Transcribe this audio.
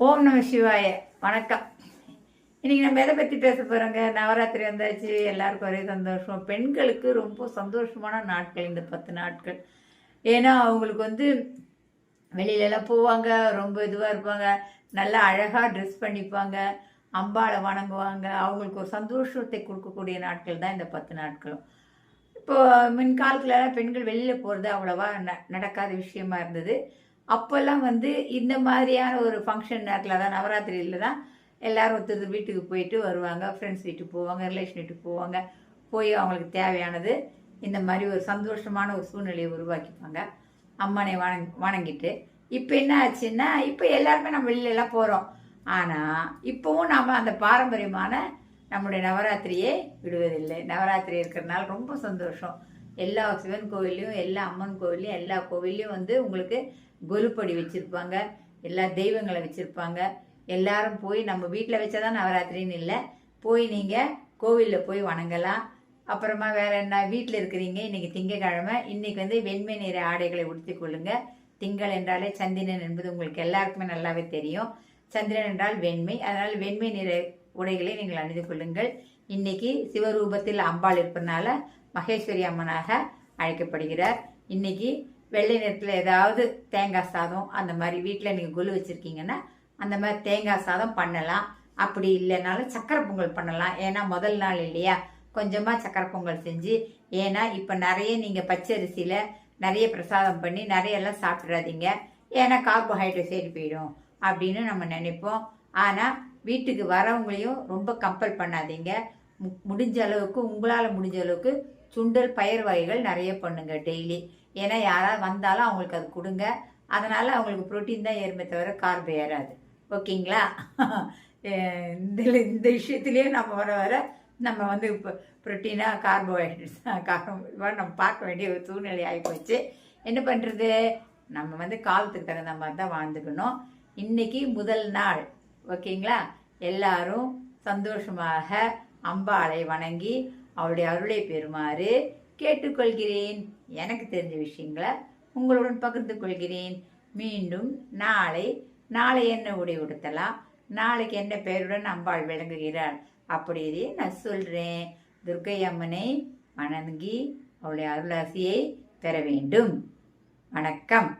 ஓம் நம சிவாய. வணக்கம். இன்னைக்கு நம்ம எதை பற்றி பேச போகிறோங்க? நவராத்திரி வந்தாச்சு, எல்லாருக்கும் ஒரே சந்தோஷம். பெண்களுக்கு ரொம்ப சந்தோஷமான நாட்கள் இந்த 10 நாட்கள். ஏன்னா அவங்களுக்கு வெளியிலலாம் போவாங்க, ரொம்ப இதுவாக இருப்பாங்க, நல்லா அழகாக ட்ரெஸ் பண்ணிப்பாங்க, அம்பாளை வணங்குவாங்க. அவங்களுக்கு ஒரு சந்தோஷத்தை கொடுக்கக்கூடிய நாட்கள் தான் இந்த 10 நாட்களும். இப்போ முன்காலத்துலலாம் பெண்கள் வெளியில் போகிறது அவ்வளோவா நடக்காத விஷயமா இருந்தது. அப்போல்லாம் இந்த மாதிரியான ஒரு ஃபங்க்ஷன் நேரத்தில் தான், நவராத்திரியில் தான் எல்லோரும் ஒருத்தர் வீட்டுக்கு போயிட்டு வருவாங்க, ஃப்ரெண்ட்ஸ் வீட்டுக்கு போவாங்க, ரிலேஷன் வீட்டுக்கு போவாங்க. போய் அவங்களுக்கு தேவையானது இந்த மாதிரி ஒரு சந்தோஷமான ஒரு சூழ்நிலையை உருவாக்கிப்பாங்க, அம்மனை வணங்கிட்டு. இப்போ என்ன ஆச்சுன்னா, இப்போ எல்லாருமே நம்ம வெளியிலலாம் போகிறோம். ஆனால் இப்போவும் நாம் அந்த பாரம்பரியமான நம்முடைய நவராத்திரியே விடுவதில்லை. நவராத்திரி இருக்கிறதுனால ரொம்ப சந்தோஷம். எல்லா சிவன் கோவில்லையும், எல்லா அம்மன் கோவில்லையும், எல்லா கோவில்லையும் உங்களுக்கு கொலுப்படி வச்சுருப்பாங்க, எல்லா தெய்வங்களை வச்சுருப்பாங்க. எல்லாரும் போய் நம்ம வீட்டில் வச்சாதான் நவராத்திரின்னு இல்லை, போய் நீங்கள் கோவிலில் போய் வணங்கலாம். அப்புறமா வேறு என்ன, வீட்டில் இருக்கிறீங்க, இன்றைக்கி திங்கக்கிழமை, இன்றைக்கி வெண்மை நிற ஆடைகளை உடுத்தி கொள்ளுங்க. திங்கள் என்றாலே சந்திரன் என்பது உங்களுக்கு எல்லாருக்குமே நல்லாவே தெரியும். சந்திரன் என்றால் வெண்மை, அதனால் வெண்மை நிற உடைகளை நீங்கள் அணிந்து கொள்ளுங்கள். இன்னைக்கு சிவரூபத்தில் அம்பாள் இருப்பதனால மகேஸ்வரி அம்மனாக அழைக்கப்படுகிறார். இன்னைக்கு வெள்ளை நிறத்தில் ஏதாவது தேங்காய் சாதம் அந்த மாதிரி வீட்டில் நீங்கள் கொலு வச்சுருக்கீங்கன்னா அந்த மாதிரி தேங்காய் சாதம் பண்ணலாம். அப்படி இல்லைனாலும் சக்கரை பொங்கல் பண்ணலாம். ஏன்னா முதல் நாள் இல்லையா, கொஞ்சமாக சக்கரை பொங்கல் செஞ்சு. ஏன்னா இப்போ நிறைய நீங்கள் பச்சரிசியில் நிறைய பிரசாதம் பண்ணி நிறைய எல்லாம் சாப்பிட்றாதீங்க, ஏன்னா கார்போஹைட்ரேட் ஏறி போயிடும் அப்படின்னு நம்ம நினைப்போம். ஆனால் வீட்டுக்கு வரவங்களையும் ரொம்ப கம்பல் பண்ணாதீங்க. முடிஞ்ச அளவுக்கு, உங்களால் முடிஞ்ச அளவுக்கு சுண்டல் பயிர் வகைகள் நிறைய பண்ணுங்க டெய்லி. ஏன்னா யாராவது வந்தாலும் அவங்களுக்கு அது கொடுங்க. அதனால் அவங்களுக்கு ப்ரோட்டீன் தான் ஏறுமே தவிர கார்பு ஏறாது. ஓகேங்களா? இந்த விஷயத்துலேயும் நம்ம வர நம்ம இப்போ ப்ரோட்டீனாக கார்போஹைட்ரேட்ஸ் நம்ம பார்க்க வேண்டிய ஒரு சூழ்நிலை ஆகிப்போச்சு. என்ன பண்ணுறது, நம்ம காலத்துக்கு தகுந்த மாதிரி தான் வாழ்ந்துக்கணும். இன்னைக்கு முதல் நாள். ஓகேங்களா? எல்லாரும் சந்தோஷமாக அம்பாளை வணங்கி அவளுடைய அருளை பெறுமாறு கேட்டுக்கொள்கிறேன். எனக்கு தெரிஞ்ச விஷயங்களை உங்களுடன் பகிர்ந்து கொள்கிறேன். மீண்டும் நாளை என்ன உடை உடுத்தலாம், நாளைக்கு என்ன பெயருடன் அம்பாள் விளங்குகிறாள் அப்படியே நான் சொல்கிறேன். துர்க்கை அம்மனை வணங்கி அவளுடைய அருளாசியை பெற வேண்டும். வணக்கம்.